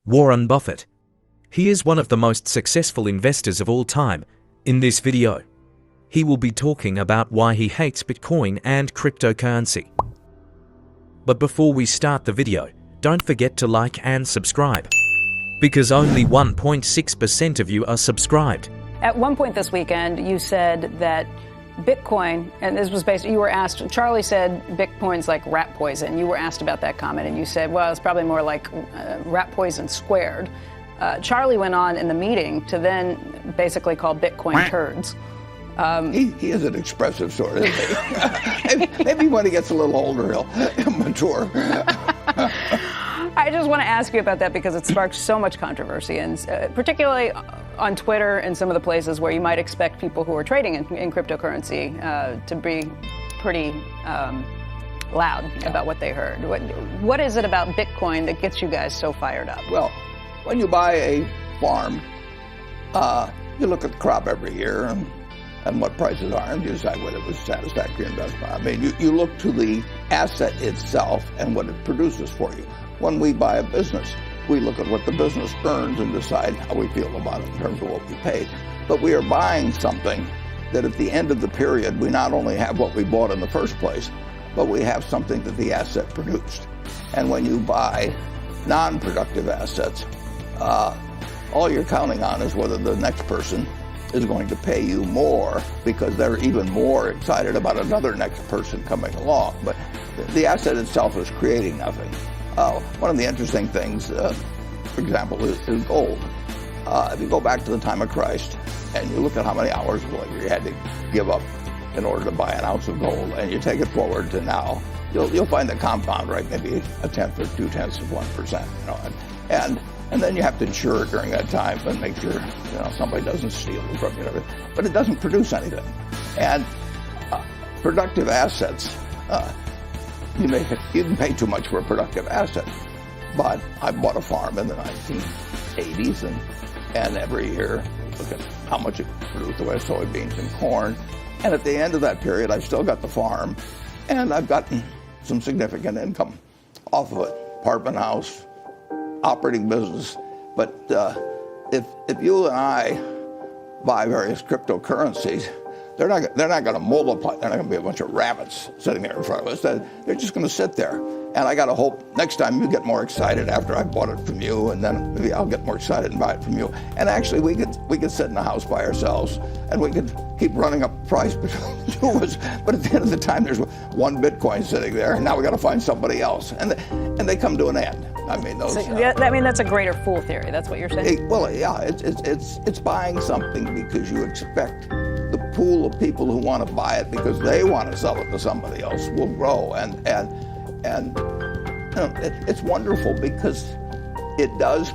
Warren Buffett. He is one of the most successful investors of all time. In this video, he will be talking about why he hates Bitcoin and cryptocurrency. But before we start the video, don't forget to like and subscribe, because only 1.6% of you are subscribed. At one point this weekend, you said that Bitcoin, and this was based, you were asked, Charlie said Bitcoin's like rat poison. You were asked about that comment, and you said, well, it's probably more like rat poison squared. Charlie went on in the meeting to then basically call Bitcoin turds. He is an expressive sort, isn't he? Maybe when he gets a little older, he'll mature. I just want to ask you about that because it sparked so much controversy, and particularly on Twitter and some of the places where you might expect people who are trading in cryptocurrency to be pretty loud about what they heard. What is it about Bitcoin that gets you guys so fired up? Well, when you buy a farm, you look at the crop every year and what prices are, and you decide whether it was a satisfactory investment. I mean, you look to the asset itself and what it produces for you. When we buy a business, we look at what the business earns and decide how we feel about it in terms of what we paid. But we are buying something that at the end of the period, we not only have what we bought in the first place, but we have something that the asset produced. And when you buy non-productive assets, all you're counting on is whether the next person is going to pay you more because they're even more excited about another next person coming along. But the asset itself is creating nothing. One of the interesting things, for example, is gold. If you go back to the time of Christ and you look at how many hours of labor you had to give up in order to buy an ounce of gold, and you take it forward to now, you'll find the compound rate maybe 1/10 or 2/10 of 1%. You know, and then you have to insure it during that time and make sure somebody doesn't steal it from you and everything. But it doesn't produce anything. And productive assets. You can pay too much for a productive asset, but I bought a farm in the 1980s, and every year look at how much it produced away soybeans and corn, and at the end of that period, I've still got the farm, and I've gotten some significant income off of it, apartment house, operating business. But if you and I buy various cryptocurrencies, they're not going to multiply. They're not going to be a bunch of rabbits sitting there in front of us. They're just going to sit there. And I got to hope next time you get more excited after I bought it from you, and then maybe I'll get more excited and buy it from you. And actually, we could sit in the house by ourselves, and we could keep running up the price between the two of us. But at the end of the time, there's one Bitcoin sitting there, and now we got to find somebody else, and they come to an end. I mean, those. That's a greater fool theory. That's what you're saying. Well, yeah, it's buying something because you expect the pool of people who want to buy it because they want to sell it to somebody else will grow, and it's wonderful because it does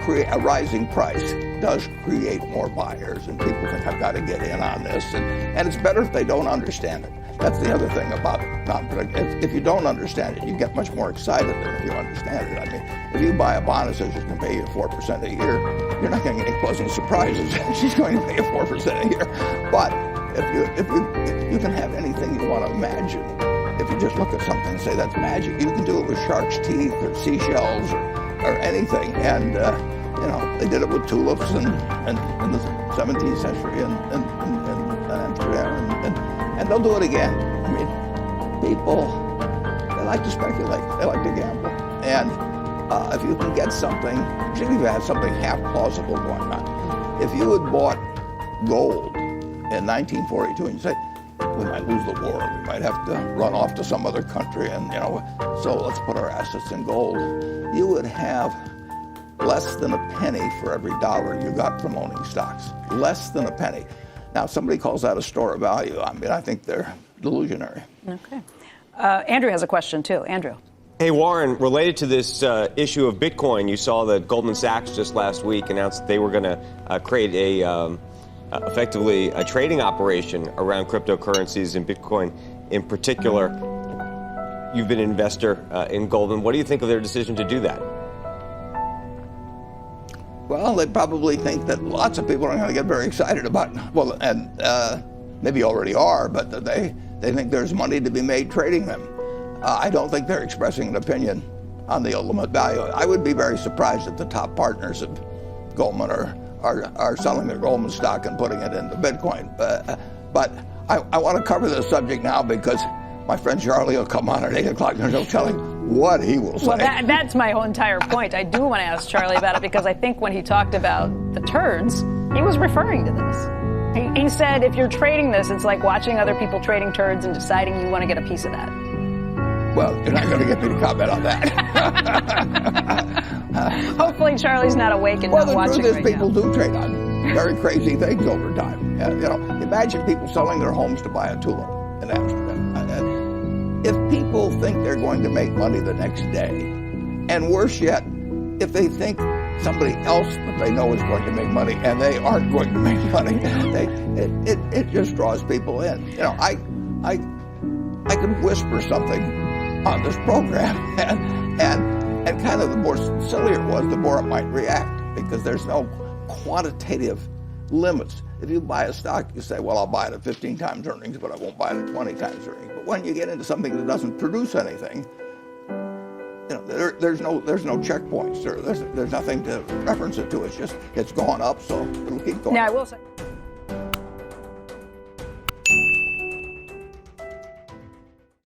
create a rising price, does create more buyers, and people think I've got to get in on this, and it's better if they don't understand it. That's the other thing about non-productive. If you don't understand it, you get much more excited than if you understand it. I mean, if you buy a bond that says it's going to pay you 4% a year, you're not going to get any pleasant surprises. She's going to pay you 4% a year. But if you can have anything you want to imagine. If you just look at something and say that's magic, you can do it with shark's teeth or seashells or anything. And they did it with tulips in the 17th century in Amsterdam, and they'll do it again. I mean, people, they like to speculate, they like to gamble, and if you can get something, particularly if you have something half plausible going on. If you had bought gold in 1942 and you say, we might lose the war, we might have to run off to some other country, and so let's put our assets in gold, you would have less than a penny for every dollar you got from owning stocks. Less than a penny. Now, if somebody calls that a store of value, I mean, I think they're delusionary. Okay. Andrew has a question, too. Andrew. Hey, Warren, related to this issue of Bitcoin, you saw that Goldman Sachs just last week announced they were going to create effectively a trading operation around cryptocurrencies and Bitcoin in particular. You've been an investor in Goldman. What do you think of their decision to do that? Well, they probably think that lots of people are going to get very excited about it. Well, and maybe already are, but they think there's money to be made trading them. I don't think they're expressing an opinion on the ultimate value. I would be very surprised if the top partners of Goldman are selling their Goldman stock and putting it into Bitcoin. But I want to cover this subject now because my friend Charlie will come on at 8 o'clock and he'll tell him what he will say. Well, that's my whole entire point. I do want to ask Charlie about it because I think when he talked about the turds, he was referring to this. He said if you're trading this, it's like watching other people trading turds and deciding you want to get a piece of that. Well, you're not going to get me to comment on that. Hopefully Charlie's not awake and not watching right now. Well, the truth is people do trade on very crazy things over time. Imagine people selling their homes to buy a tulip in Amsterdam. If people think they're going to make money the next day, and worse yet, if they think somebody else that they know is going to make money and they aren't going to make money, it just draws people in. I could whisper something on this program, and kind of the more sillier it was, the more it might react, because there's no quantitative limits. If you buy a stock, you say, well, I'll buy it at 15 times earnings, but I won't buy it at 20 times earnings. But when you get into something that doesn't produce anything, there's no checkpoints. There's nothing to reference it to. It's just, it's gone up, so it'll keep going. Now, I will say.